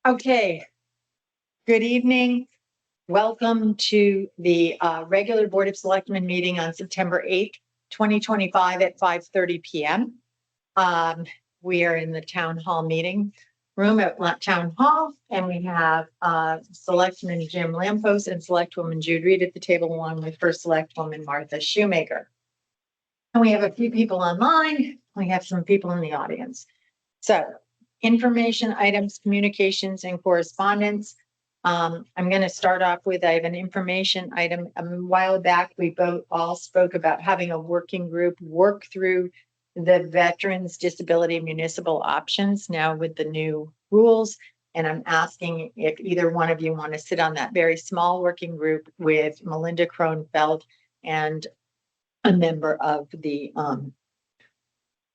Okay, good evening. Welcome to the regular Board of Selectmen meeting on September 8th, 2025 at 5:30 p.m. We are in the town hall meeting room at Town Hall, and we have Selectman Jim Lampos and Selectwoman Jude Reed at the table, along with First Selectwoman Martha Shoemaker. And we have a few people online. We have some people in the audience. So information items, communications, and correspondence. I'm going to start off with, I have an information item. A while back, we both all spoke about having a working group work through the veterans disability municipal options now with the new rules. And I'm asking if either one of you want to sit on that very small working group with Melinda Kronfeld and a member of the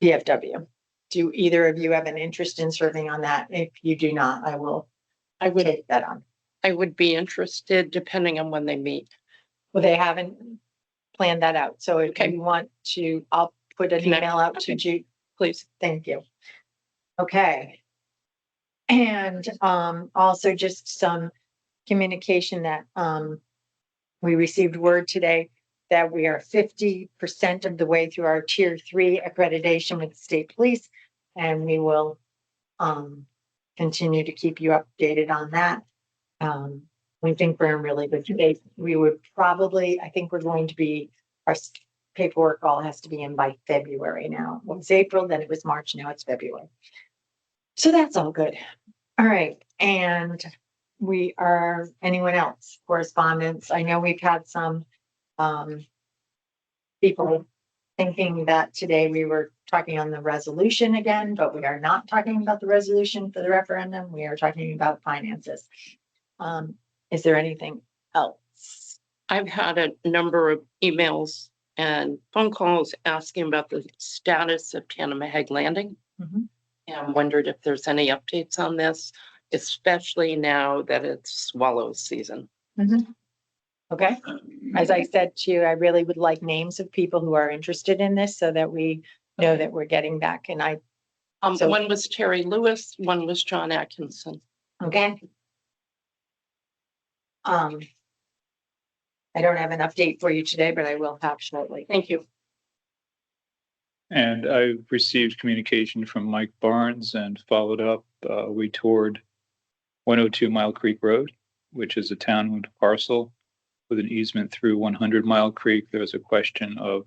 VFW. Do either of you have an interest in serving on that? If you do not, I would take that on. I would be interested depending on when they meet. Well, they haven't planned that out. So if Okay. you want to, I'll put an email out to Jude, Please. Thank you. Okay. And also just some communication that we received word today that we are 50% of the way through our Tier 3 accreditation with the state police, and we will continue to keep you updated on that. We think we're in really good shape. We would probably, I think we're going to be, our paperwork all has to be in by February now. It was April, then it was March, now it's February. So that's all good. All right. And we are, anyone else, correspondence? I know we've had some people thinking that today we were talking on the resolution again, but we are not talking about the resolution for the referendum. We are talking about finances. Is there anything else? I've had a number of emails and phone calls asking about the status of Tanamaheg Landing. And wondered if there's any updates on this, especially now that it's swallow season. Okay. As I said to you, I really would like names of people who are interested in this so that we know that we're getting back. And one was Terry Lewis, one was John Atkinson. Okay. I don't have an update for you today, but I will have shortly. Thank you. And I received communication from Mike Barnes and followed up. We toured 102 Mile Creek Road, which is a town-owned parcel with an easement through 100 Mile Creek. There was a question of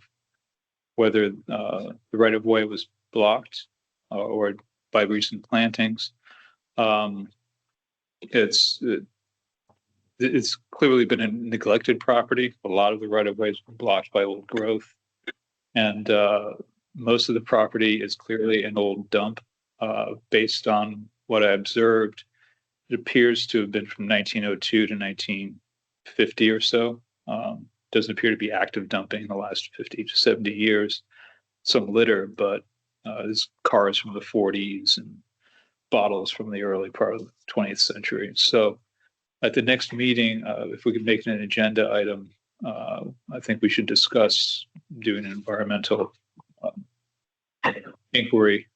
whether the right-of-way was blocked or by recent plantings. It's clearly been a neglected property. A lot of the right-of-way has been blocked by old growth. And most of the property is clearly an old dump. Based on what I observed, it appears to have been from 1902 to 1950 or so. Doesn't appear to be active dumping in the last 50 to 70 years. Some litter, but there's cars from the 40s and bottles from the early part of the 20th century. So at the next meeting, if we could make it an agenda item, I think we should discuss doing an environmental inquiry,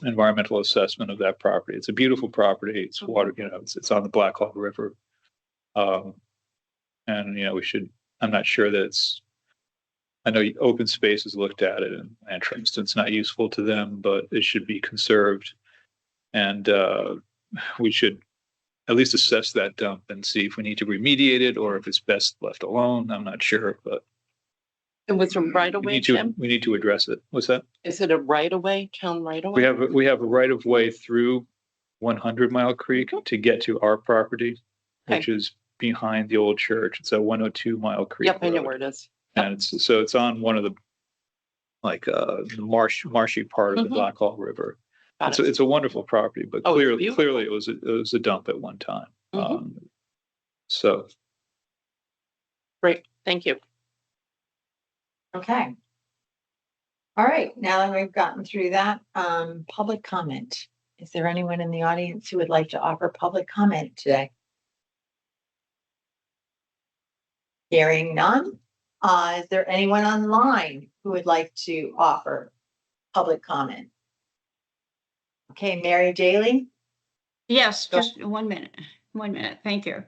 environmental assessment of that property. It's a beautiful property. It's water, it's on the Black Hawk River. And, we should, I'm not sure that I know open space has looked at it and for instance, not useful to them, but it should be conserved. And we should at least assess that dump and see if we need to remediate it or if it's best left alone. I'm not sure, but It was a right of way, Jim? we need to address it. What's that? Is it a right of way, town right of way? We have a right of way through 100 Mile Creek to get to our property, which is behind the old church. It's a 102 Mile Creek. Yep, I know where it is. And it's on one of the marshy part of the Black Hawk River. It's a wonderful property, but clearly it was a dump at one time. So great, thank you. Okay. All right. Now that we've gotten through that, public comment. Is there anyone in the audience who would like to offer public comment today? Hearing none. Is there anyone online who would like to offer public comment? Okay, Mary Daly. Yes, Go. just 1 minute. 1 minute. Thank you.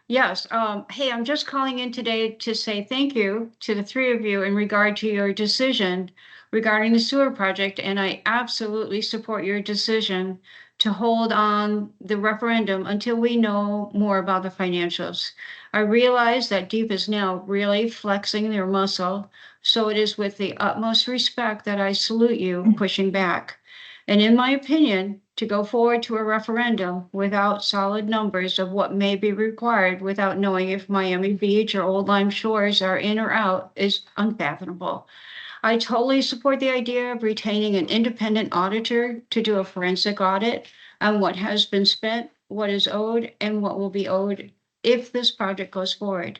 Yes. Hey, I'm just calling in today to say thank you to the three of you in regard to your decision regarding the sewer project. And I absolutely support your decision to hold on the referendum until we know more about the financials. I realize that Deep is now really flexing their muscle. So it is with the utmost respect that I salute you pushing back. And in my opinion, to go forward to a referendum without solid numbers of what may be required without knowing if Miami Beach or Old Lyme Shores are in or out is unfathomable. I totally support the idea of retaining an independent auditor to do a forensic audit on what has been spent, what is owed, and what will be owed if this project goes forward.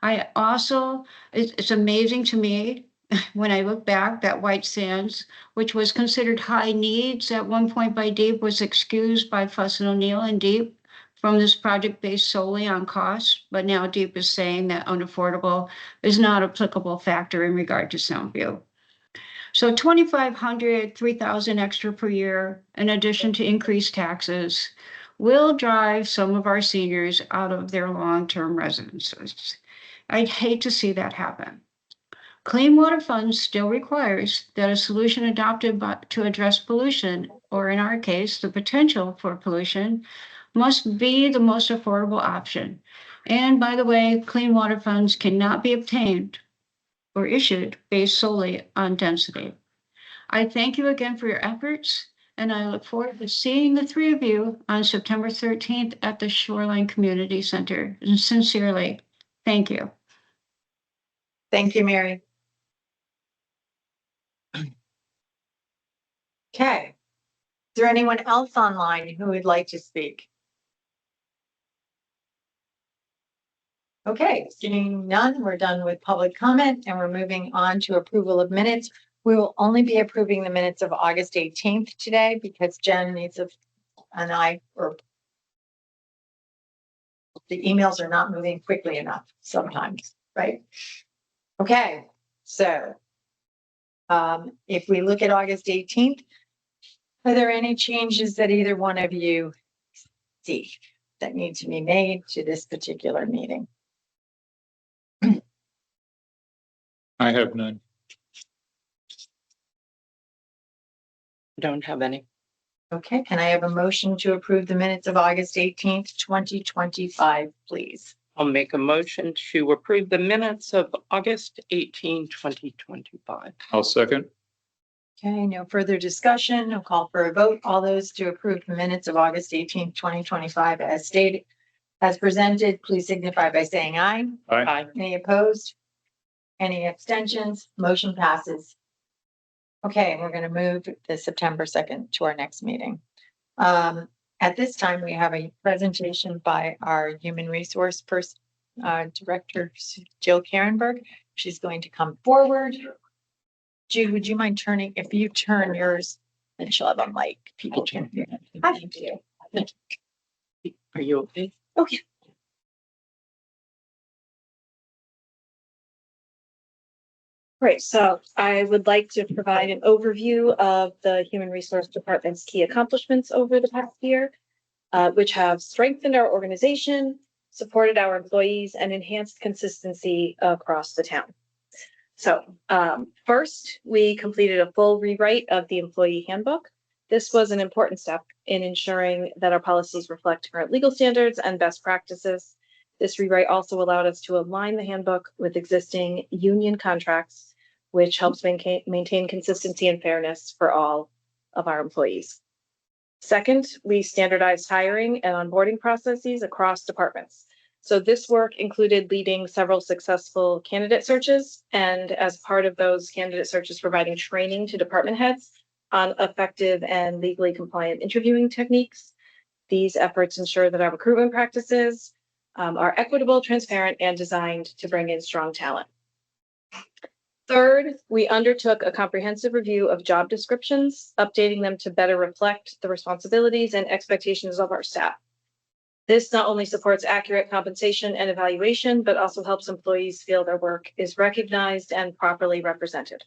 I also, it's amazing to me when I look back that White Sands, which was considered high needs at one point by Deep, was excused by Fuss and O'Neill and Deep from this project based solely on cost. But now Deep is saying that unaffordable is not applicable factor in regard to Soundview. So 2,500, 3,000 extra per year, in addition to increased taxes, will drive some of our seniors out of their long-term residences. I'd hate to see that happen. Clean Water Fund still requires that a solution adopted to address pollution, or in our case, the potential for pollution, must be the most affordable option. And by the way, clean water funds cannot be obtained or issued based solely on density. I thank you again for your efforts, and I look forward to seeing the three of you on September 13th at the Shoreline Community Center. And sincerely, thank you. Thank you, Mary. Okay. Is there anyone else online who would like to speak? Okay, seeing none, we're done with public comment and we're moving on to approval of minutes. We will only be approving the minutes of August 18th today because Jen needs the emails are not moving quickly enough sometimes, right? Okay, so if we look at August 18th, are there any changes that either one of you see that need to be made to this particular meeting? I have none. Don't have any. Okay, can I have a motion to approve the minutes of August 18th, 2025, please? I'll make a motion to approve the minutes of August 18, 2025. I'll second. Okay, no further discussion. I'll call for a vote. All those to approve the minutes of August 18th, 2025 as stated, as presented, please signify by saying aye. Aye. Any opposed? Any abstentions? Motion passes. Okay, we're going to move the September 2nd to our next meeting. At this time, we have a presentation by our Human Resource Director, Jill Karenberg. She's going to come forward. Jude, would you mind turning, if you turn yours, then she'll have a mic. People can hear. Thank you. Are you okay? Okay. Great. So I would like to provide an overview of the Human Resource Department's key accomplishments over the past year, which have strengthened our organization, supported our employees, and enhanced consistency across the town. So first, we completed a full rewrite of the employee handbook. This was an important step in ensuring that our policies reflect current legal standards and best practices. This rewrite also allowed us to align the handbook with existing union contracts, which helps maintain consistency and fairness for all of our employees. Second, we standardized hiring and onboarding processes across departments. So this work included leading several successful candidate searches, and as part of those candidate searches, providing training to department heads on effective and legally compliant interviewing techniques. These efforts ensure that our recruitment practices are equitable, transparent, and designed to bring in strong talent. Third, we undertook a comprehensive review of job descriptions, updating them to better reflect the responsibilities and expectations of our staff. This not only supports accurate compensation and evaluation, but also helps employees feel their work is recognized and properly represented.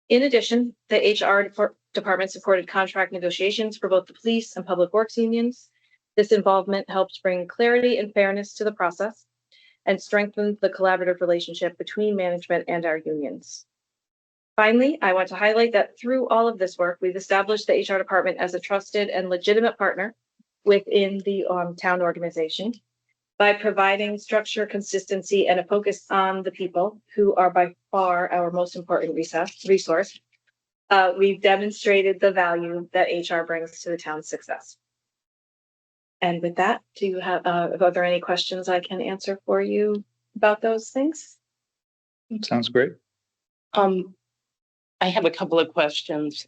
In addition, the HR department supported contract negotiations for both the police and public works unions. This involvement helped bring clarity and fairness to the process and strengthened the collaborative relationship between management and our unions. Finally, I want to highlight that through all of this work, we've established the HR department as a trusted and legitimate partner within the town organization by providing structure, consistency, and a focus on the people who are by far our most important resource. We've demonstrated the value that HR brings to the town's success. And with that, are there any questions I can answer for you about those things? Sounds great. I have a couple of questions.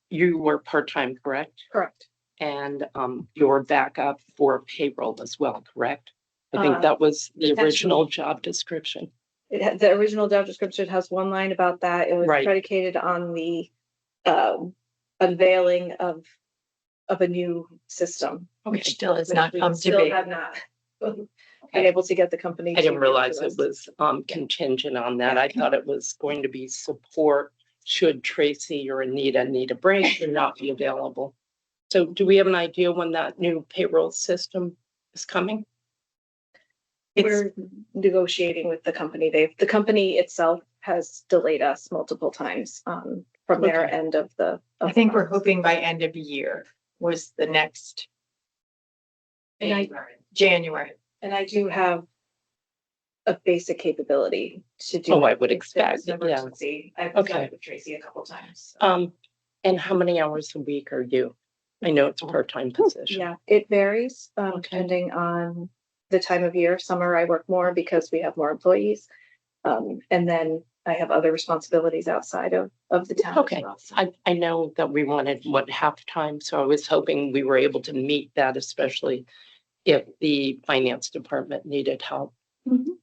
You were part-time, correct? Correct. And your backup for payroll as well, correct? I think that was the that's original job description. The original job description has one line about that. It was Right. predicated on the unveiling of a new system. Which still has which not we come to still be. have not been able to get the company. I to didn't give realize to it us. was contingent on that. Yeah. I thought it was going to be support should Tracy or Anita need a break or not be available. So do we have an idea when that new payroll system is coming? We're negotiating with the company. The company itself has delayed us multiple times from their Okay. end of the. I think we're hoping by end of year was the next And I- January. And I do have a basic capability to do. Oh, I it would if there's expect, an yeah. emergency. I've Okay. done it with Tracy a couple times. so. And how many hours a week are you? I know it's a part-time position. Yeah, it varies, Okay. depending on the time of year. Summer, I work more because we have more employees. And then I have other responsibilities outside of the town. as Okay. well, so. I know that we wanted half-time, so I was hoping we were able to meet that, especially if the finance department needed help. Mhm.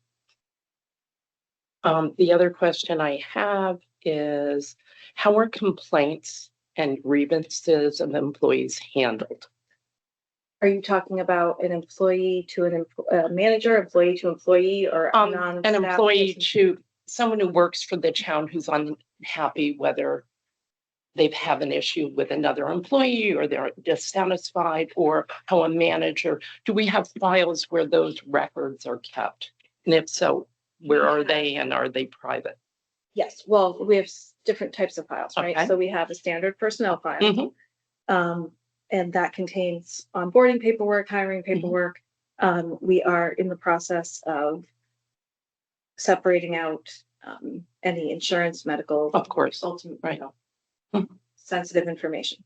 The other question I have is, how are complaints and grievances of employees handled? Are you talking about an employee to a manager, employee to employee, or An non-staff employee person? to someone who works for the town who's unhappy, whether they have an issue with another employee or they're dissatisfied, or how a manager, do we have files where those records are kept? And if so, where are they and are they private? Yes, well, we have different types of files, right? Okay. So we have a standard personnel file. Mhm. And that contains onboarding paperwork, hiring Mm-hmm. paperwork. We are in the process of separating out any insurance, medical, Of course, ultimate, right. Mhm. sensitive information.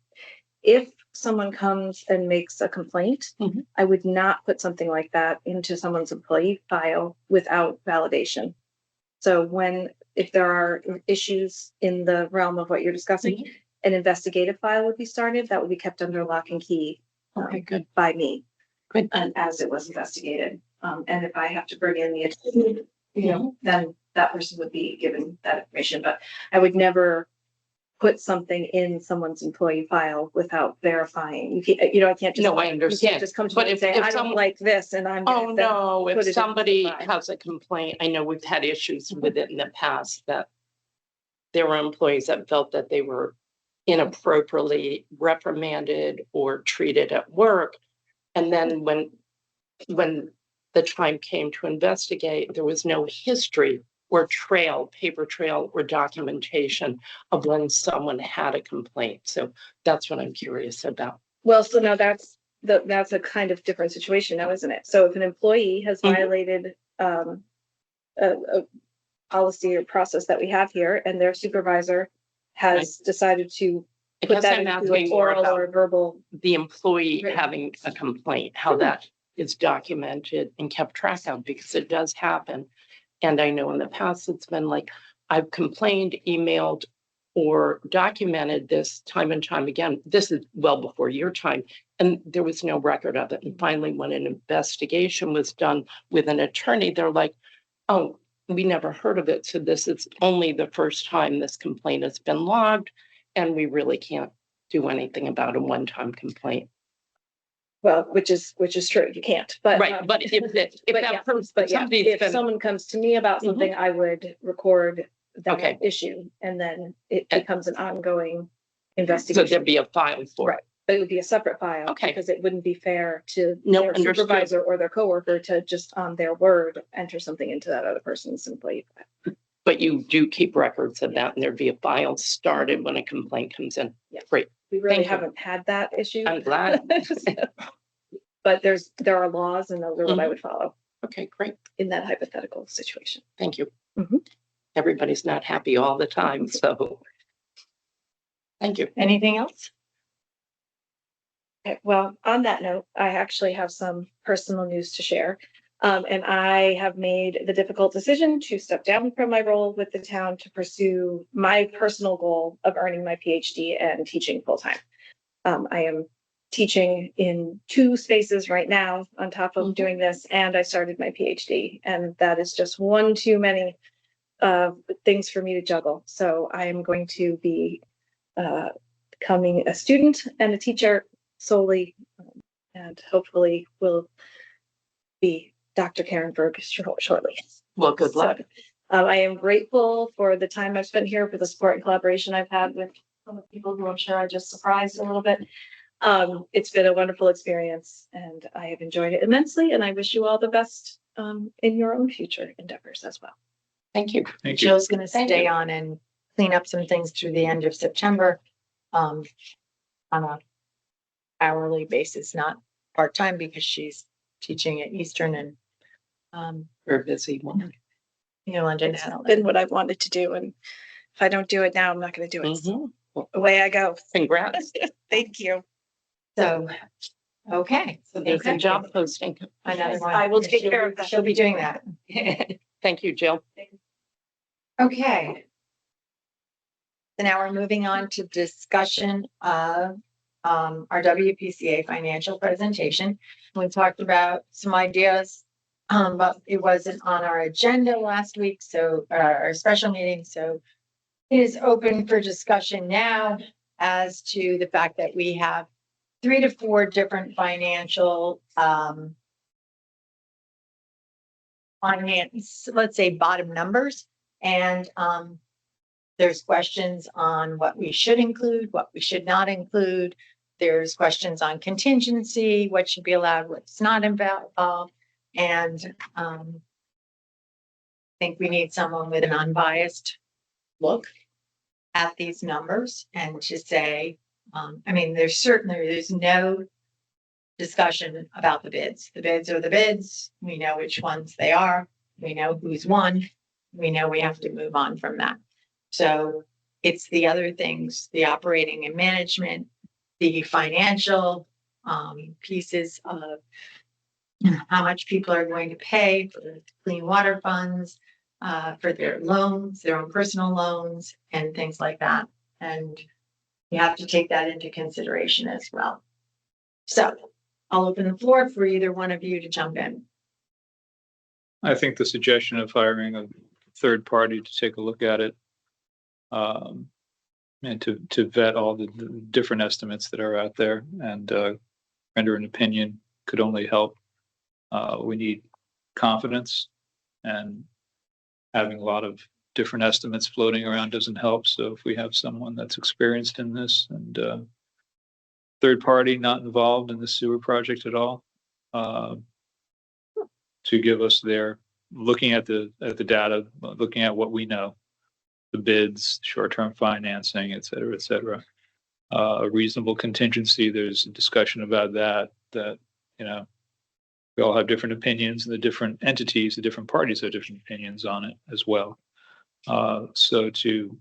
If someone comes and makes a complaint, Mhm. I would not put something like that into someone's employee file without validation. So if there are issues in the realm of what you're discussing, Mm-hmm. an investigative file would be started, that would be kept under lock and key Okay, good. by me. Good. And as it was investigated. And if I have to bring in the attorney, then that person would be given that information, but I would never put something in someone's employee file without verifying. I can't just. No, I You understand. can't just come to But me and if say, I don't someone- like this, and I'm. Oh, gonna then no, put it if into somebody the file. has a complaint, I know we've had issues with it in the past, that there were employees that felt that they were inappropriately reprimanded or treated at work. And then when the time came to investigate, there was no history or paper trail or documentation of when someone had a complaint. So that's what I'm curious about. Well, so now that's a kind of different situation now, isn't it? So if an employee has Mhm. violated a policy or process that we have here, and their supervisor has decided to I put guess that I'm into asking an more oral or about verbal. the employee Right. having a complaint, how that is documented and kept track of, because it does happen. And I know in the past, it's been like, I've complained, emailed, or documented this time and time again. This is well before your time, and there was no record of it. And finally, when an investigation was done with an attorney, they're like, oh, we never heard of it. So this is only the first time this complaint has been logged, and we really can't do anything about a one-time complaint. Well, which is true, you can't, but. Right, but if But yeah, that person, but yeah, somebody's if been, someone comes to me about Mhm. something, I would record Okay. that issue, and then it And- becomes an ongoing So investigation. there'd be a file for it. But it would be a separate file. Okay. Because it wouldn't be fair to No, their understood. supervisor or their coworker to just on their word enter something into that other person's employee. But you do keep records of that and there'd be a file started when a complaint comes in. Yeah. Great. We really Thank you. haven't had that issue. I'm glad. But there are laws and those are what I would follow Okay, great. in that hypothetical situation. Thank you. Mhm. Everybody's not happy all the time, so. Thank you. Anything else? Okay, well, on that note, I actually have some personal news to share. And I have made the difficult decision to step down from my role with the town to pursue my personal goal of earning my PhD and teaching full time. I am teaching in 2 spaces right now on top of doing this, and I started my PhD, and that is just one too many things for me to juggle. So I am going to be becoming a student and a teacher solely, and hopefully will be Dr. Karen Berg shortly. Well, good luck. So, I am grateful for the time I've spent here, for the support and collaboration I've had with some of the people who I'm sure I just surprised a little bit. It's been a wonderful experience and I have enjoyed it immensely, and I wish you all the best in your own future endeavors as well. Thank you. Thank you. Jill's gonna Thank stay you. on and clean up some things through the end of September. On a hourly basis, not part-time, because she's teaching at Eastern and You're a busy woman. London. It's been what I've wanted to do, and if I don't do it now, I'm not going to do it. So Mhm. away I go. Congrats. Thank you. So, okay. So there's a job posting. Another one. I will take care of that. She'll be doing that. Thank you, Jill. Okay. So now we're moving on to discussion of our WPCA financial presentation. We talked about some ideas, but it wasn't on our agenda last week, so our special meeting, so it is open for discussion now as to the fact that we have 3 to 4 different financial finance, let's say bottom numbers, and there's questions on what we should include, what we should not include. There's questions on contingency, what should be allowed, what's not involved. And I think we need someone with an unbiased look at these numbers and to say, there's no discussion about the bids. The bids are the bids. We know which ones they are. We know who's won. We know we have to move on from that. So it's the other things, the operating and management, the financial pieces of how much people are going to pay for the clean water funds, for their loans, their own personal loans, and things like that. And you have to take that into consideration as well. So I'll open the floor for either one of you to jump in. I think the suggestion of hiring a third party to take a look at it, and to vet all the different estimates that are out there and render an opinion could only help. We need confidence, and having a lot of different estimates floating around doesn't help. So if we have someone that's experienced in this and third party not involved in the sewer project at all, to give us their looking at the data, looking at what we know, the bids, short-term financing, et cetera, a reasonable contingency. There's a discussion about that, we all have different opinions, and the different entities, the different parties have different opinions on it as well. So to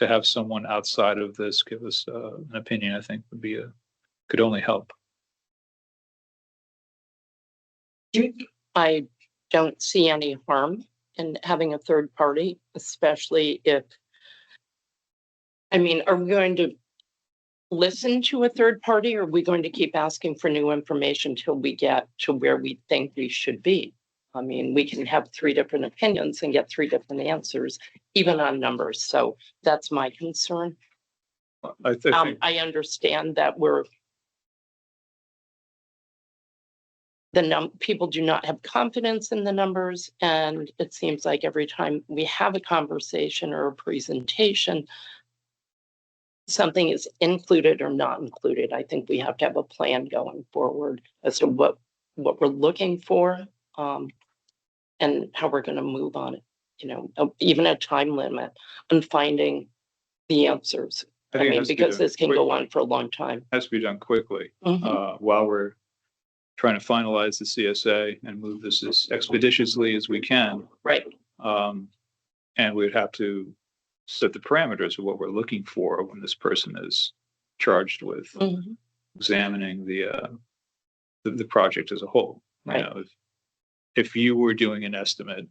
have someone outside of this give us an opinion, I think could only help. I don't see any harm in having a third party, especially if, are we going to listen to a third party, or are we going to keep asking for new information till we get to where we think we should be? We can have 3 different opinions and get 3 different answers, even on numbers. So that's my concern. I think I understand that people do not have confidence in the numbers, and it seems like every time we have a conversation or a presentation, something is included or not included, I think we have to have a plan going forward as to what we're looking for, and how we're going to move on it. Even a time limit on finding the answers. I think it mean, has to be because done this can go quickly. on for a long time. Has to be done quickly, Mhm. while we're trying to finalize the CSA and move this as expeditiously as we can. Right. And we'd have to set the parameters of what we're looking for when this person is charged with Mhm. examining the project as a whole. Right. If you were doing an estimate,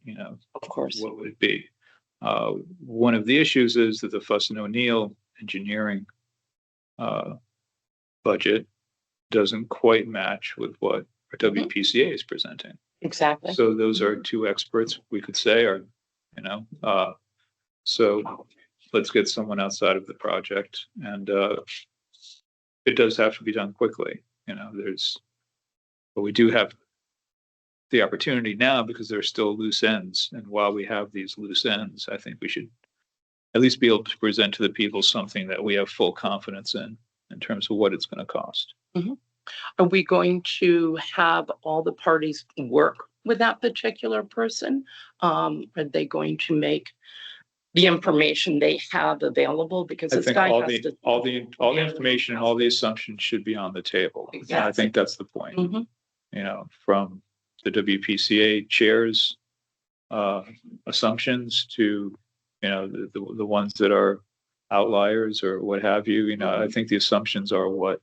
Of course. what would it be? One of the issues is that the Fuss and O'Neill engineering budget doesn't quite match with what our WPCA is presenting. Exactly. So those are two experts, we could say, so let's get someone outside of the project, and it does have to be done quickly. But we do have the opportunity now because there are still loose ends. And while we have these loose ends, I think we should at least be able to present to the people something that we have full confidence in terms of what it's going to cost. Mm-hmm. Are we going to have all the parties work with that particular person? Are they going to make the information they have available? Because I this think guy all has the to. all the information and all the assumptions should be on the table. And I Exactly. think that's the point. Mhm. From the WPCA chairs assumptions to the ones that are outliers or what have you. I think the assumptions are what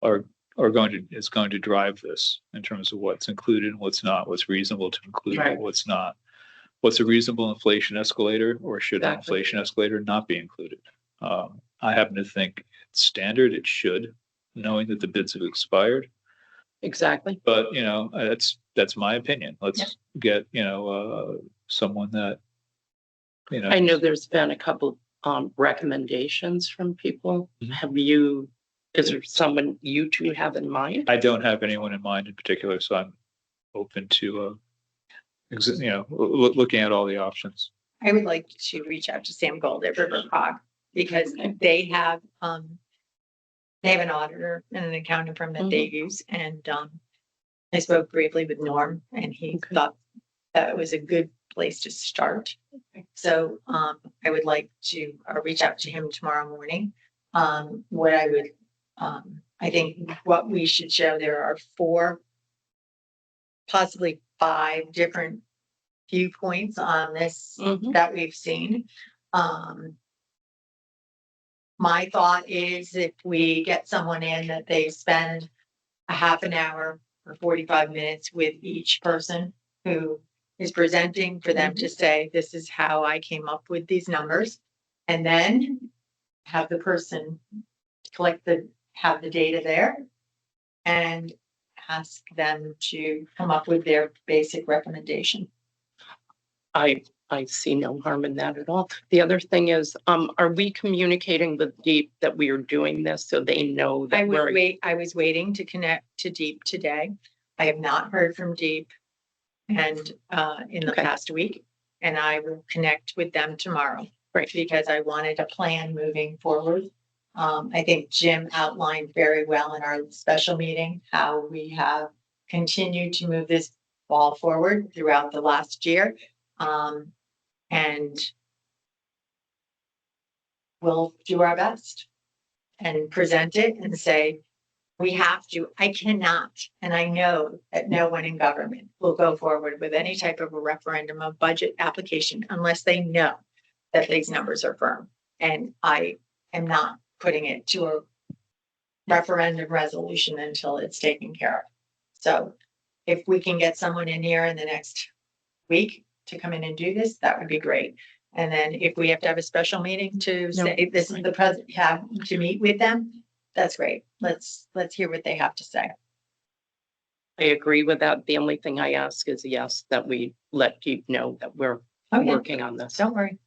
are going to drive this in terms of what's included and what's not, what's reasonable to include Right. and what's not. What's a reasonable inflation escalator, or should an Exactly. inflation escalator not be included? I happen to think it's standard. It should, knowing that the bids have expired. Exactly. But that's my opinion. Let's get someone that I know there's been a couple recommendations from people. Mhm. Is there someone you two have in mind? I don't have anyone in mind in particular, so I'm open to looking at all the options. I would like to reach out to Sam Gold at River Cog because they have an auditor and an accounting firm that they use. And I spoke briefly with Norm and he thought that it was a good place to start. So I would like to reach out to him tomorrow morning. I think what we should show, there are 4, possibly 5 different viewpoints on this that we've seen. My thought is if we get someone in that they spend a half an hour or 45 minutes with each person who is presenting, for them to say, this is how I came up with these numbers, and then have the person have the data there and ask them to come up with their basic recommendation. I see no harm in that at all. The other thing is, are we communicating with Deep that we are doing this so they know that I was waiting to connect to Deep today. I have not heard from Deep and in the past week, and I will connect with them tomorrow. Right. Because I wanted a plan moving forward. I think Jim outlined very well in our special meeting how we have continued to move this ball forward throughout the last year. And we'll do our best and present it and say, we have to, I cannot, and I know that no one in government will go forward with any type of a referendum of budget application unless they know that these numbers are firm. And I am not putting it to a referendum resolution until it's taken care of. So if we can get someone in here in the next week to come in and do this, that would be great. And then if we have to have a special meeting to say this is the president, have to meet with them, that's great. Let's hear what they have to say. I agree with that. The only thing I ask is yes, that we let Deep know that we're working on this. Don't worry.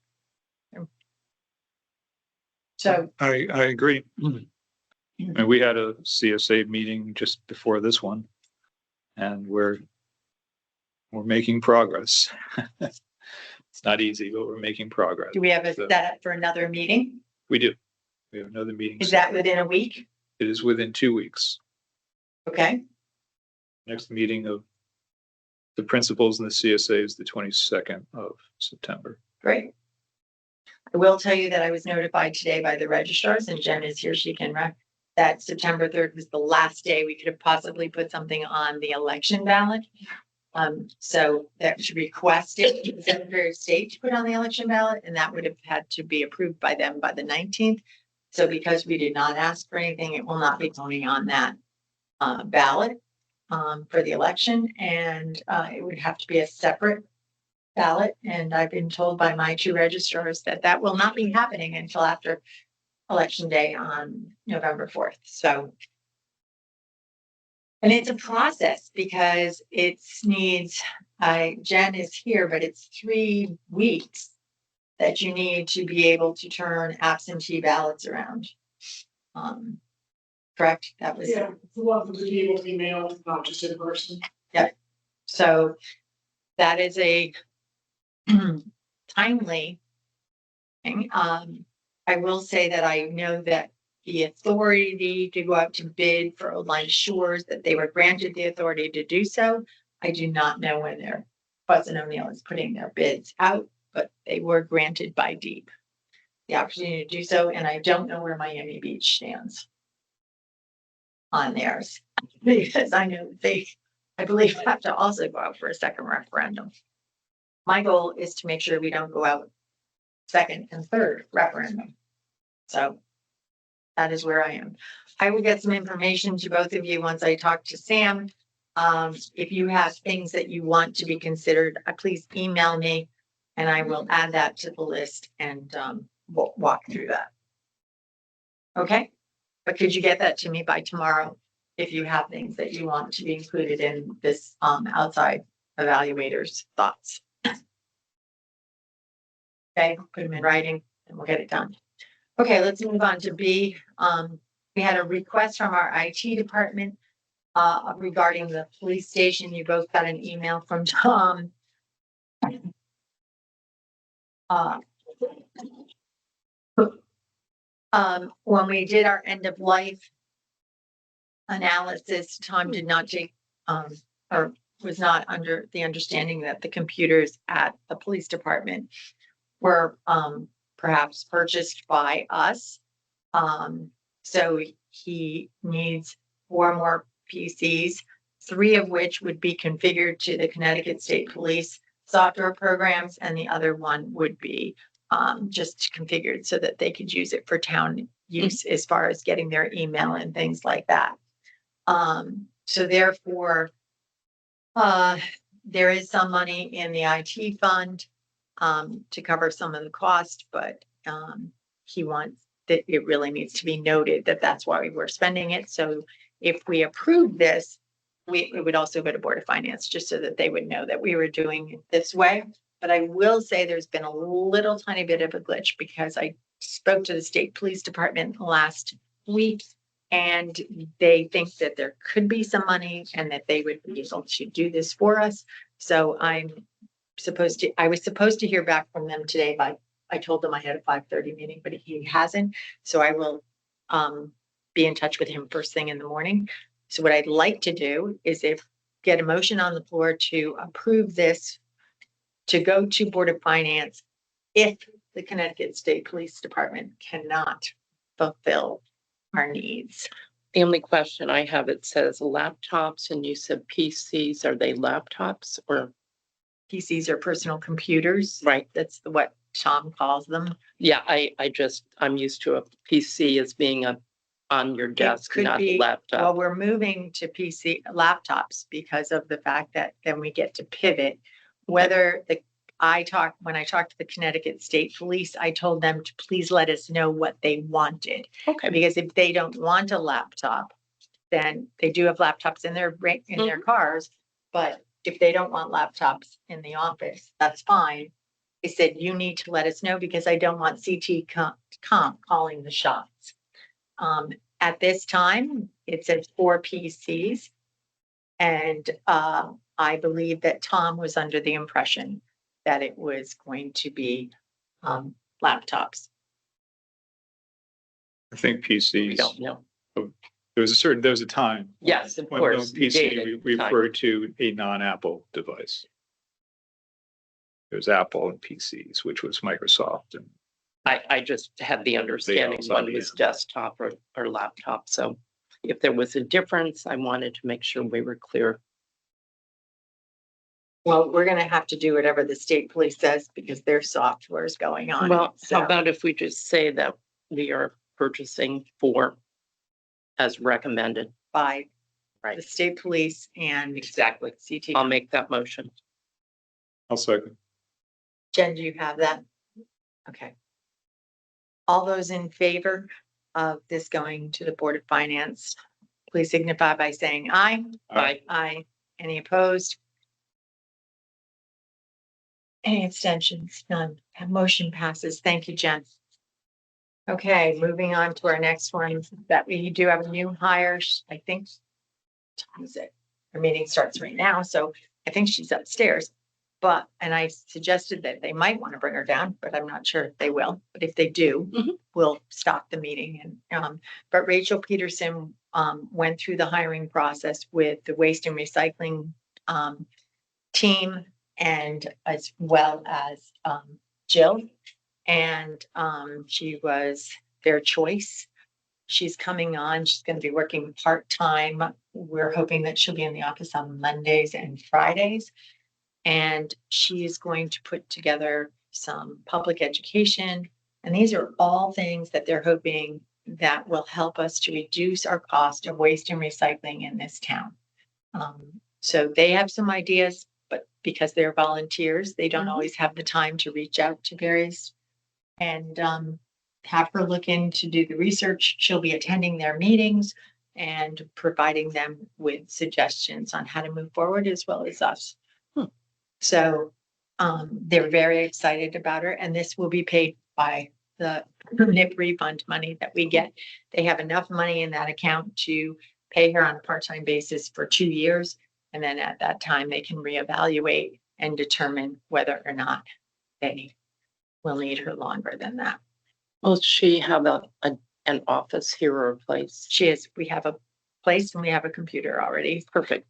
So I agree. And we had a CSA meeting just before this one, and we're making progress. It's not easy, but we're making progress. do we have a So, set up for another meeting? we do. We have another meeting. Is that within a week? It is within 2 weeks. Okay, Next meeting of the principals and the CSA is the 22nd of September. great. I will tell you that I was notified today by the registrars, and Jen is here, she can rec, that September 3rd was the last day we could have possibly put something on the election ballot. So that was requested to the Secretary of State to put on the election ballot, and that would have had to be approved by them by the 19th. So because we did not ask for anything, it will not be going on that ballot for the election, and it would have to be a separate ballot. And I've been told by my two registrars that that will not be happening until after Election Day on November 4th. So, and it's a process because it needs, Jen is here, but it's 3 weeks that you need to be able to turn absentee ballots around. Correct? That was, Yeah, we want them to be able to be mailed, not just in person. so that is a timely thing. I will say that I know that the authority to go out to bid for Old Line Shores, that they were granted the authority to do so. I do not know when their Buzz and O'Neill is putting their bids out, but they were granted by DEEP the opportunity to do so, and I don't know where Miami Beach stands on theirs, because I know they, I believe, have to also go out for a second referendum. My goal is to make sure we don't go out second and third referendum. So that is where I am. I will get some information to both of you once I talk to Sam. If you have things that you want to be considered, please email me and I will add that to the list and we'll walk through that. Okay, but could you get that to me by tomorrow if you have things that you want to be included in this outside evaluator's thoughts? Okay, put them in writing and we'll get it done. Okay, let's move on to B. We had a request from our IT department regarding the police station. You both got an email from Tom. When we did our end of life analysis, Tom did not take or was not under the understanding that the computers at the police department were perhaps purchased by us. So he needs 4 more PCs, 3 of which would be configured to the Connecticut State Police software programs, and the other one would be just configured so that they could use it for town use as far as getting their email and things like that. So therefore, there is some money in the IT fund to cover some of the cost, but he wants that it really needs to be noted that that's why we're spending it. So if we approve this, it would also go to Board of Finance just so that they would know that we were doing it this way. But I will say there's been a little tiny bit of a glitch because I spoke to the state police department last week and they think that there could be some money and that they would be able to do this for us. So I was supposed to hear back from them today, but I told them I had a 5:30 meeting, but he hasn't. So I will be in touch with him first thing in the morning. So what I'd like to do is get a motion on the floor to approve this to go to Board of Finance if the Connecticut State Police Department cannot fulfill our needs. The only question I have, it says laptops and you said PCs. Are they laptops or? PCs are personal computers. Right. That's what Tom calls them. Yeah, I'm used to a PC as being on your desk, Could not be, a laptop. well, we're moving to PC laptops because of the fact that then we get to pivot. Whether when I talked to the Connecticut State Police, I told them to please let us know what they wanted. Okay. Because if they don't want a laptop, then they do have laptops in their cars. But if they don't want laptops in the office, that's fine. They said, you need to let us know because I don't want CT Comp calling the shots. At this time, it says 4 PCs. And I believe that Tom was under the impression that it was going to be laptops. I think We PCs, don't know. there was a time. Yes, of when course. PC dated time. referred to a non-Apple device. It was Apple and PCs, which was Microsoft, and I just had the understanding else one on was the- desktop or laptop. So if there was a difference, I wanted to make sure we were clear. Well, we're gonna have to do whatever the state police says because their software is going on. Well, So how about if we just say that we are purchasing 4 as recommended? by Right. the state police and Exactly. CT. I'll make that motion. I'll second. Jen, do you have that? Okay. All those in favor of this going to the Board of Finance, please signify by saying aye. Aye. Aye. Any opposed? Any abstentions? None. That motion passes. Thank you, Jen. Okay, moving on to our next one, that we do have a new hire, I think. What time is it? Our meeting starts right now, so I think she's upstairs. But, and I suggested that they might want to bring her down, but I'm not sure if they will. But if they do, Mhm. we'll stop the meeting. And, but Rachel Peterson, went through the hiring process with the waste and recycling, team and as well as, Jill. And, she was their choice. She's coming on. She's going to be working part-time. We're hoping that she'll be in the office on Mondays and Fridays. And she is going to put together some public education. And these are all things that they're hoping that will help us to reduce our cost of waste and recycling in this town. So they have some ideas, but because they're volunteers, they don't Mhm. always have the time to reach out to various and have her look in to do the research. She'll be attending their meetings and providing them with suggestions on how to move forward as well as us. So they're very excited about her, and this will be paid by the NIP refund money that we get. They have enough money in that account to pay her on a part-time basis for 2 years. And then at that time, they can reevaluate and determine whether or not they will need her longer than that. Will she have an office here or a place? We have a place and we have a computer already. Perfect.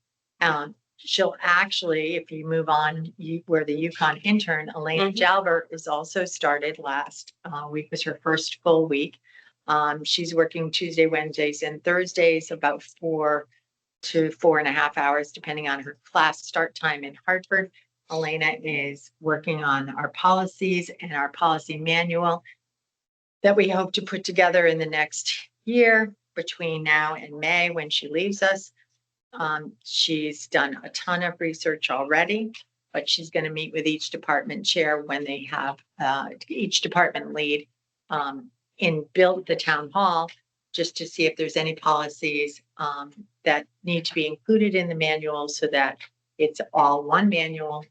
She'll actually, if you move on, where the Yukon intern, Elena Mhm. Jalbert, is also started last week, was her first full week. She's working Tuesday, Wednesdays, and Thursdays, about 4 to 4.5 hours, depending on her class start time in Hartford. Elena is working on our policies and our policy manual that we hope to put together in the next year between now and May when she leaves us. She's done a ton of research already, but she's going to meet with each department chair when they have each department lead build the town hall, just to see if there's any policies that need to be included in the manual so that it's all one manual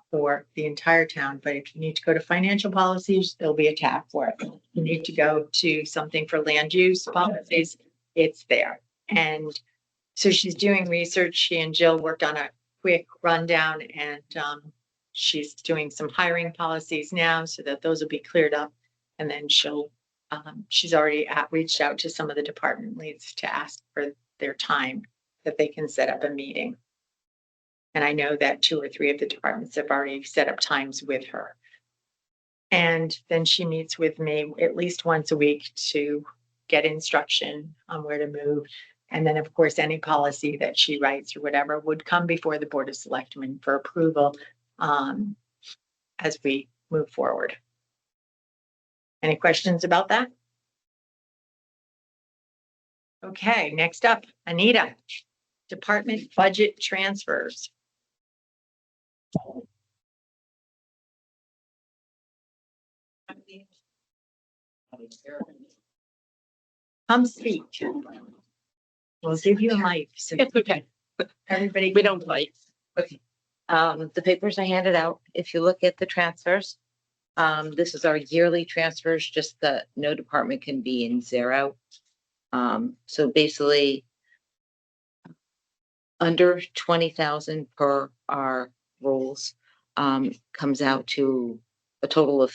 for the entire town. But if you need to go to financial policies, there'll be a tab for it. You need to go to something for land use policies, it's there. And so she's doing research. She and Jill worked on a quick rundown, and she's doing some hiring policies now so that those will be cleared up. And then she's already reached out to some of the department leads to ask for their time that they can set up a meeting. And I know that 2 or 3 of the departments have already set up times with her. And then she meets with me at least once a week to get instruction on where to move. And then, of course, any policy that she writes or whatever would come before the Board of Selectmen for approval as we move forward. Any questions about that? Okay, next up, Anita, Department Budget Transfers. Come speak. We'll give you a mic so It's okay. everybody. We don't fight. The papers I handed out, if you look at the transfers, this is our yearly transfers, just that no department can be in zero. So basically, under 20,000 per our rules, comes out to a total of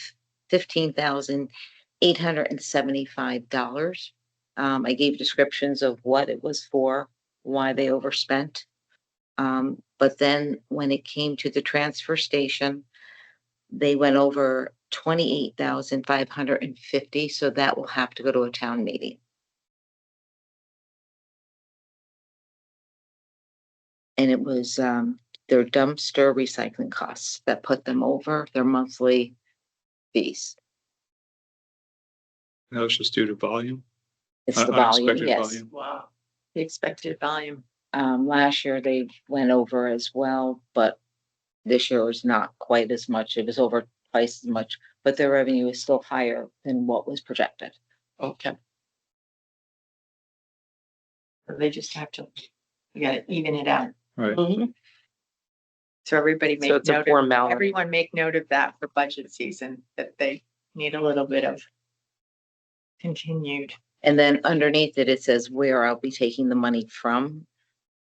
$15,875. I gave descriptions of what it was for, why they overspent. But then when it came to the transfer station, they went over 28,550, so that will have to go to a town meeting. And it was, their dumpster recycling costs that put them over their monthly fees. That was just due to volume. It's the volume, Unexpected yes. volume. Wow. The expected volume. Last year they went over as well, but this year was not quite as much. It was over twice as much, but their revenue is still higher than what was projected. Okay. So they just have to, you gotta even it out. Right. Mhm. So everybody So make it's a note of, formality. everyone make note of that for budget season, that they need a little bit of continued. And then underneath it, it says where I'll be taking the money from.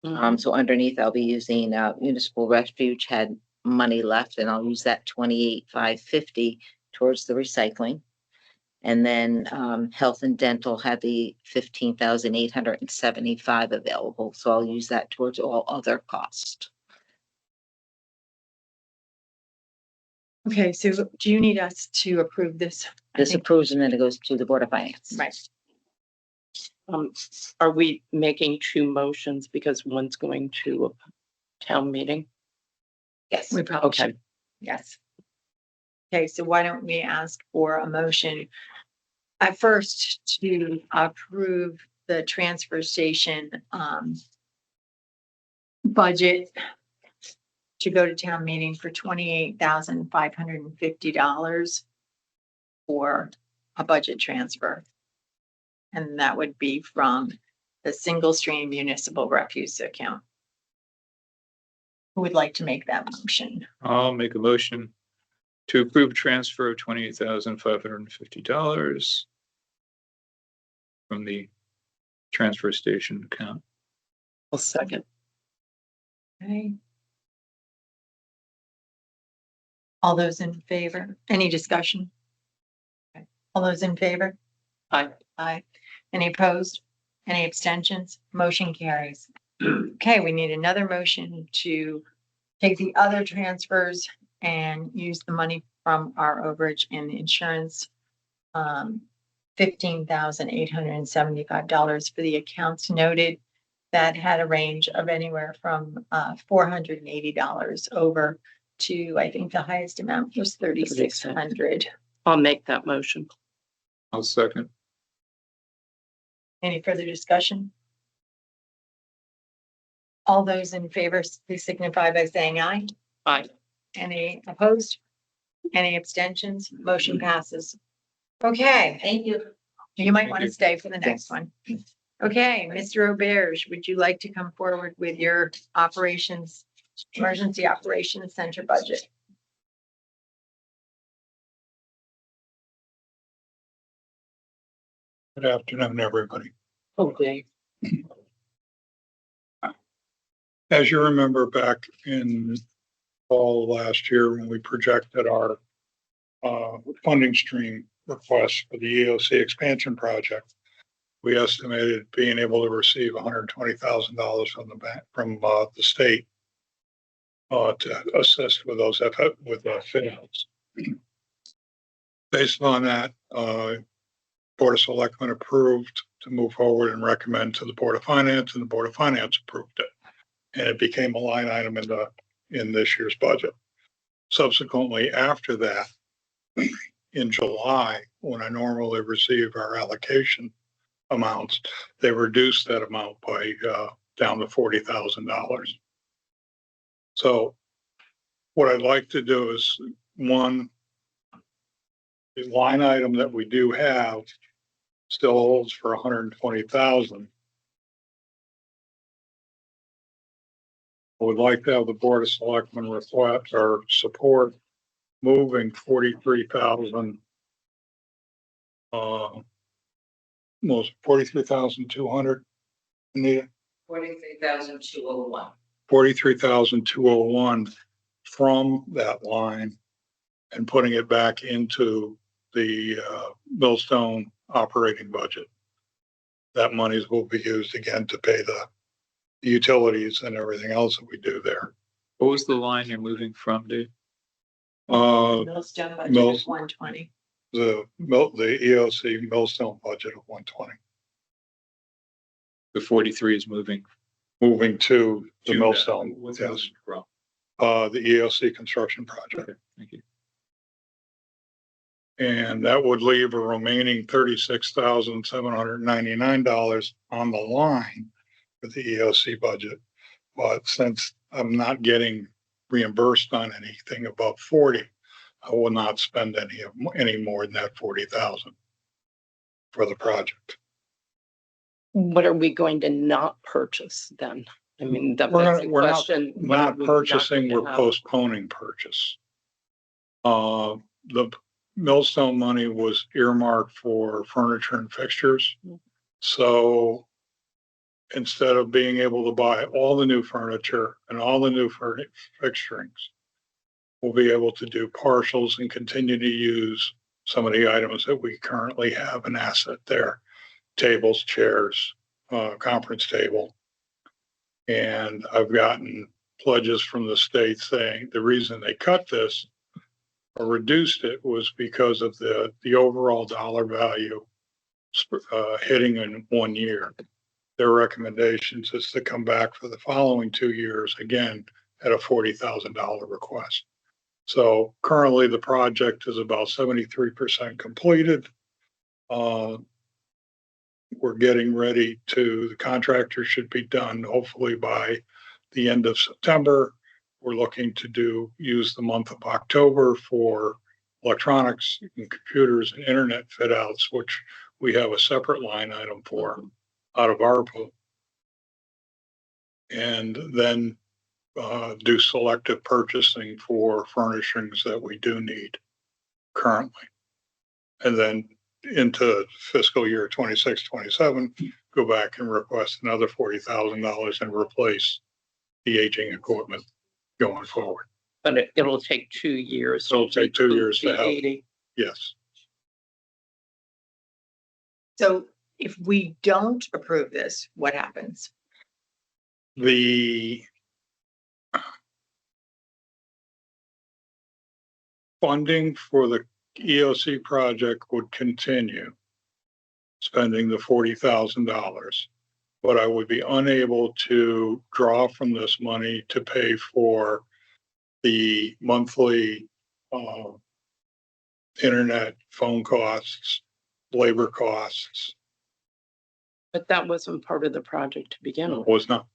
Mhm. So underneath, I'll be using, municipal refuge had money left and I'll use that 28,550 towards the recycling. And then, health and dental had the 15,875 available, so I'll use that towards all other costs. Okay, so do you need us to approve this? I This think- approves and then it goes to the Board of Finance. Right, Are we making two motions because one's going to a town meeting? Yes. we probably Okay. should, yes. Okay, so why don't we ask for a motion at first to approve the transfer station, budget to go to town meeting for $28,550 for a budget transfer. And that would be from the single stream municipal refuse account. Who would like to make that motion? I'll make a motion to approve transfer of $28,550 from the transfer station account. I'll second. Okay. All those in favor? Any discussion? Okay. All those in favor? Aye. Aye. Any opposed? Any abstentions? Motion carries. Okay, we need another motion to take the other transfers and use the money from our overage and insurance. $15,875 for the accounts noted. That had a range of anywhere from $480 over to, I think the highest amount was 3,600. I'll make that motion. I'll second. Any further discussion? All those in favor, please signify by saying aye. Aye. Any opposed? Any abstentions? Motion passes. Okay, Thank you. you might Thank want to you. stay for the next one. Okay, Mr. Auberge, would you like to come forward with your operations, emergency operations center budget? Good afternoon, everybody. Okay. As you remember back in fall last year, when we projected our funding stream request for the EOC expansion project, we estimated being able to receive $120,000 from the bank, from the state to assist with those with FinHealth. Based on that, Board of Selectmen approved to move forward and recommend to the Board of Finance, and the Board of Finance approved it. And it became a line item in this year's budget. Subsequently, after that, in July, when I normally receive our allocation amounts, they reduced that amount by down to $40,000. So what I'd like to do is, one, the line item that we do have still holds for 120,000. I would like to have the Board of Selectmen reflect or support moving 43,000. Most 43,200. Anita, 43,201. 43,201 from that line and putting it back into the Millstone operating budget. that monies will be used again to pay the utilities and everything else that we do there. What was the line you're moving from, Dave? Millstone budget Mills- is 120. The EOC Millstone budget of 120, The 43 is moving. moving to the to that. Millstone, What's yes. moving from? The EOC construction project. Okay, thank you. And that would leave a remaining $36,799 on the line for the EOC budget. But since I'm not getting reimbursed on anything above 40, I will not spend any more than that 40,000 for the project. What are we going to not purchase then? I mean, that We're begs not- the we're not- question. what are Not we purchasing, going we're to have? postponing purchase. The Millstone money was earmarked for furniture and fixtures. So instead of being able to buy all the new furniture and all the new fixturings, we'll be able to do partials and continue to use some of the items that we currently have an asset there. Tables, chairs, conference table. And I've gotten pledges from the state saying the reason they cut this or reduced it was because of the overall dollar value hitting in 1 year. Their recommendations is to come back for the following 2 years, again, at a $40,000 request. So currently the project is about 73% completed. We're getting ready the contractor should be done hopefully by the end of September. We're looking to use the month of October for electronics and computers and internet fit outs, which we have a separate line item for out of ARPA. And then do selective purchasing for furnishings that we do need currently. And then into fiscal year 26, 27, go back and request another $40,000 and replace the aging equipment going forward. But it'll take 2 years. It'll take 2 years to The have, 80. yes. So if we don't approve this, what happens? The funding for the EOC project would continue spending the $40,000, but I would be unable to draw from this money to pay for the monthly internet, phone costs, labor costs. But that wasn't part of the project to begin with. Was not.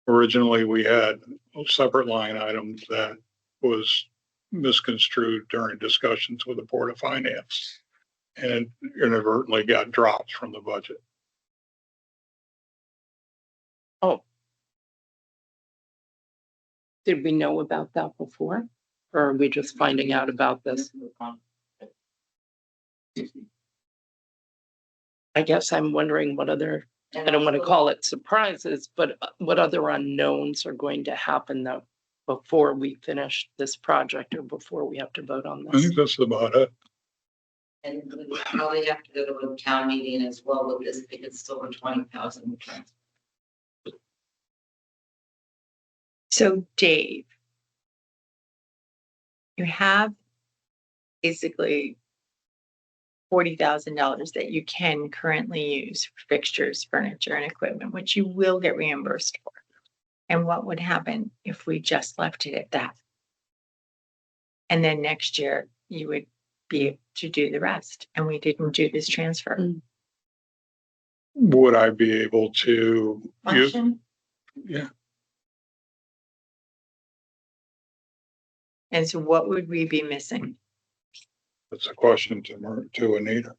Originally, we had a separate line item that was misconstrued during discussions with the Board of Finance and inadvertently got dropped from the budget. Oh. Did we know about that before? Or are we just finding out about this? I guess I'm wondering what other, I don't want to call it surprises, but what other unknowns are going to happen though before we finish this project or before we have to vote on I this? think that's about it. And we probably have to go to a town meeting as well with this because it's still a 20,000. So Dave, you have basically $40,000 that you can currently use for fixtures, furniture, and equipment, which you will get reimbursed for. And what would happen if we just left it at that? And then next year you would be able to do the rest, and we didn't do this transfer. Would I be able to use? Function. Yeah, And so what would we be missing? that's a question to Anita.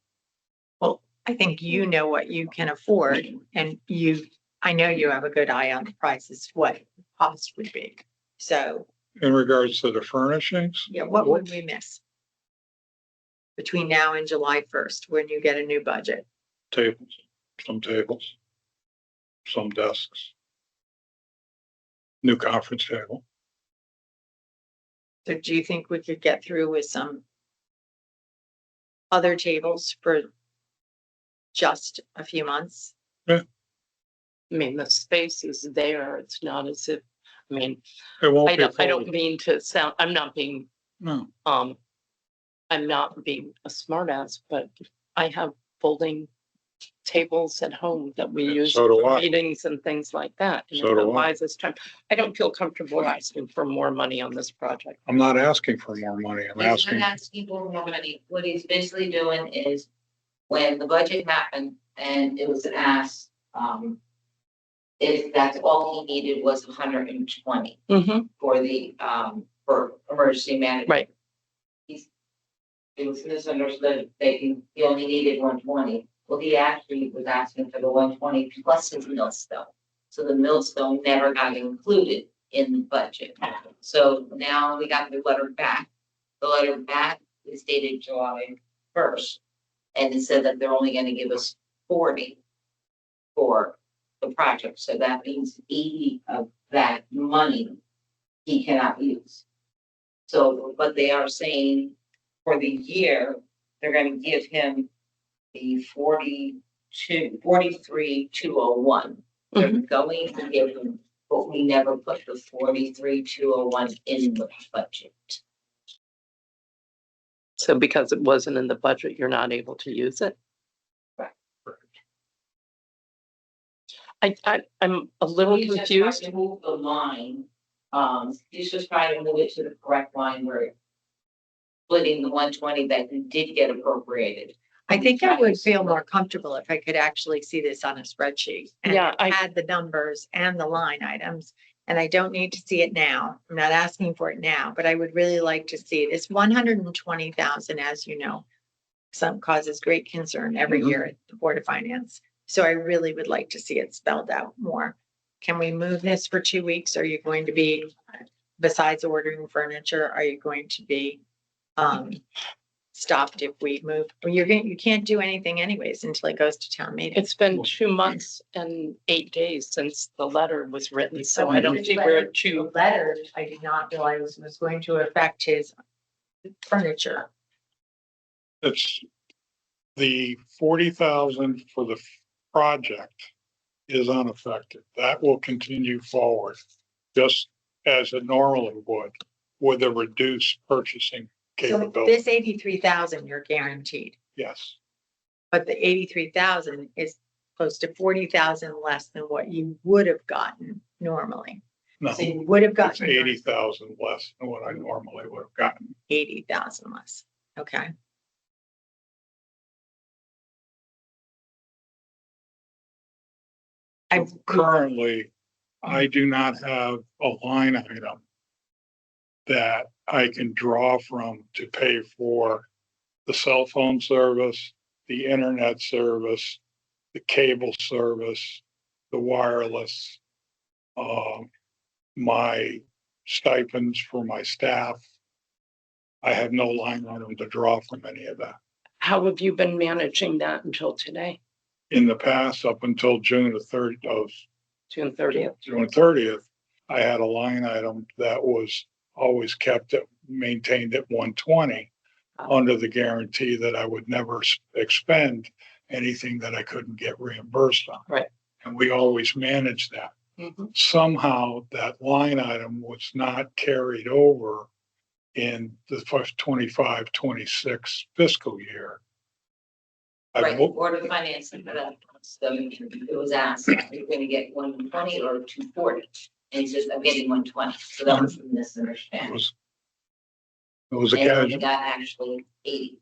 Well, I think you know what you can afford, and I know you have a good eye on the prices, what the cost would be. So, In regards to the furnishings, yeah, what would we miss? Between now and July 1st, when you get a new budget? tables, some desks, new conference table. So do you think we could get through with some other tables for just a few months. I mean, the space is there. It's not as if, I mean, It won't I be don't fully, mean to sound, I'm not being, no, I'm not being a smartass, but I have folding tables at home that we Yeah, use so do for I. meetings and things like that. And So at the do I. wisest time, I don't feel comfortable asking for more money on this project. I'm not asking for more money. I'm He's not asking, asking for more money. What he's basically doing is when the budget happened and it was asked, if that's all he needed was 120 for the, for emergency management. Right. It was misunderstood that he only needed 120. Well, he actually was asking for the 120 plus his millstone. So the millstone never got included in the budget. So now we got the letter back. The letter back is dated July 1st. And it said that they're only gonna give us 40 for the project. So that means 80 of that money he cannot use. So, but they are saying for the year, they're gonna give him the 43,201. They're going to give him, but we never put the 43,201 in the budget. So because it wasn't in the budget, you're not able to use it? I'm a little He's just confused. trying to move the line, he's just trying to move it to the correct line where splitting the 120 that did get appropriated. I think I would feel more comfortable if I could actually see this on a spreadsheet. And Yeah, I- had the numbers and the line items, and I don't need to see it now. I'm not asking for it now, but I would really like to see it. It's 120,000, as you know. Some causes great concern every year at the Board of Finance. So I really would like to see it spelled out more. Can we move this for 2 weeks? Are you going to be, besides ordering furniture, are you going to be stopped if we move? Well, you can't do anything anyways until it goes to town meeting. It's been 2 months and 8 days since the letter was written, so I don't see where The to. letter, I did not realize was going to affect his furniture. it's the 40,000 for the project is unaffected. That will continue forward, just as it normally would, with a reduced purchasing So capability. this 83,000, you're guaranteed, Yes, but the 83,000 is close to 40,000 less than what you would have gotten normally. no, So you would have it's gotten 80,000 less than what I normally would have gotten. 80,000 less. Okay. I Currently, I do not have a line item that I can draw from to pay for the cell phone service, the internet service, the cable service, the wireless, my stipends for my staff. I have no line item to draw from any of that. How have you been managing that until today, In the past, up until June June 30th? June 30th, I had a line item that was always kept at, maintained at 120 under the guarantee that I would never expend anything that I couldn't get reimbursed on. Right. And we always managed that. Somehow that line item was not carried over in the 25-26 fiscal year. Right, Board of Finance, so it was asked, are you gonna get 120 or 240? And he says, I'm getting 120, so that was a It misunderstanding. was a And only casual, got actually 80.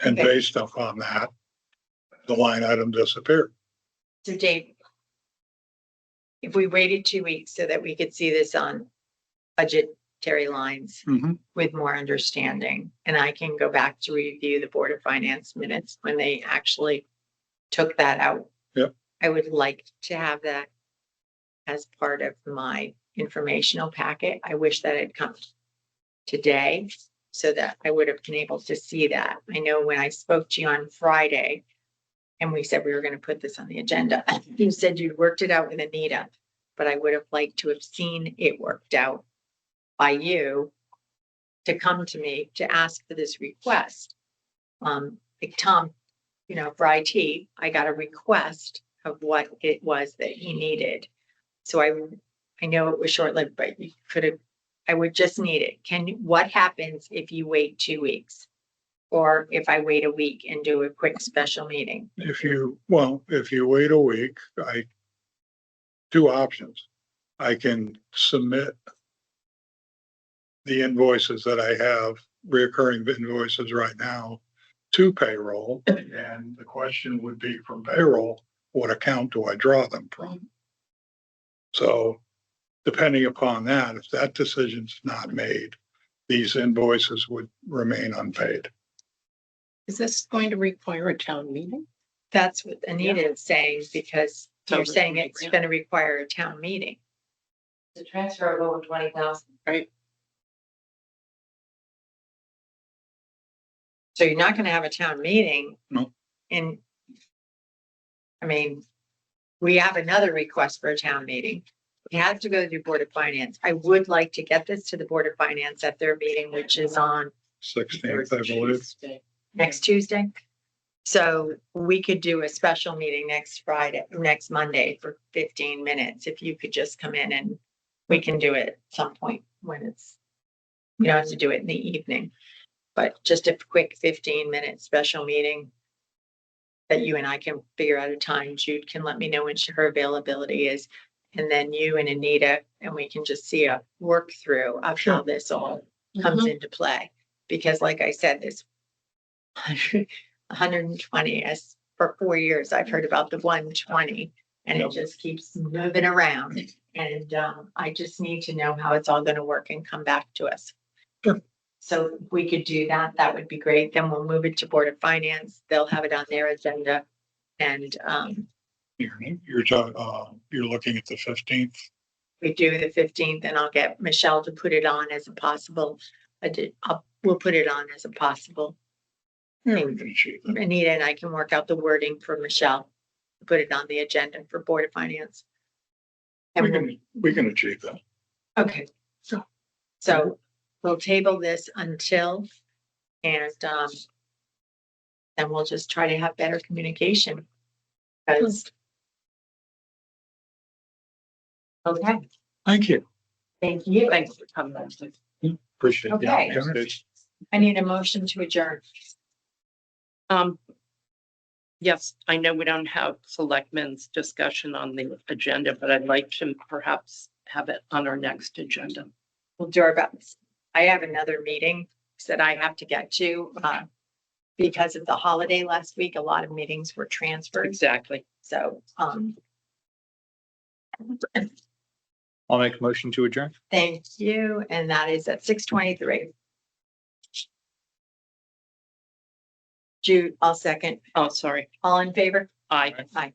and based upon that, the line item disappeared. So Dave, if we waited 2 weeks so that we could see this on budgetary lines with more understanding, and I can go back to review the Board of Finance minutes when they actually took that out. Yep. I would like to have that as part of my informational packet. I wish that had come today so that I would have been able to see that. I know when I spoke to you on Friday and we said we were going to put this on the agenda, you said you'd worked it out with Anita, but I would have liked to have seen it worked out by you to come to me to ask for this request. Like Tom for IT, I got a request of what it was that he needed. So I know it was short-lived, but you could have, I would just need it. What happens if you wait 2 weeks? Or if I wait a week and do a quick special meeting? If you wait a week, two options. I can submit the invoices that I have, reoccurring invoices right now, to payroll. And the question would be from payroll, what account do I draw them from? So depending upon that, if that decision's not made, these invoices would remain unpaid. Is this going to require a town meeting? That's what Anita is saying, because So you're saying it's- it's gonna require a town meeting. The transfer of over 20,000. Right, So you're not gonna have a town meeting. No. I mean, we have another request for a town meeting. It has to go through Board of Finance. I would like to get this to the Board of Finance at their meeting, which is on 16th, I believe. next Tuesday. So we could do a special meeting next Monday for 15 minutes. If you could just come in, and we can do it at some point when you don't have to do it in the evening. But just a quick 15-minute special meeting that you and I can figure out a time. Jude can let me know when her availability is. And then you and Anita, and we can just see a work through of how Sure. this all comes into play. Because like I said, this 120, as for 4 years, I've heard about the 120, and it just keeps moving around. And I just need to know how it's all going to work and come back to us. Sure. So if we could do that, that would be great. Then we'll move it to Board of Finance. They'll have it on their agenda. And You're looking at the 15th. we do the 15th, and I'll get Michelle to put it on as a possible. We'll put it on as a possible. Yeah, we can achieve that. Anita and I can work out the wording for Michelle, put it on the agenda for Board of Finance. And We can achieve that. okay. So we'll table this until, and then we'll just try to have better communication. Because. Okay, Thank you. thank you. thanks for coming. Appreciate the Okay. opportunity. I need a motion to adjourn. Yes, I know we don't have selectmen's discussion on the agenda, but I'd like to perhaps have it on our next agenda. We'll do our best. I have another meeting that I have to get to. Because of the holiday last week, a lot of meetings were transferred. Exactly. So, I'll make a motion to adjourn. thank you. And that is at 6:23. Jude, I'll second. Oh, sorry. All in favor? Aye. Aye.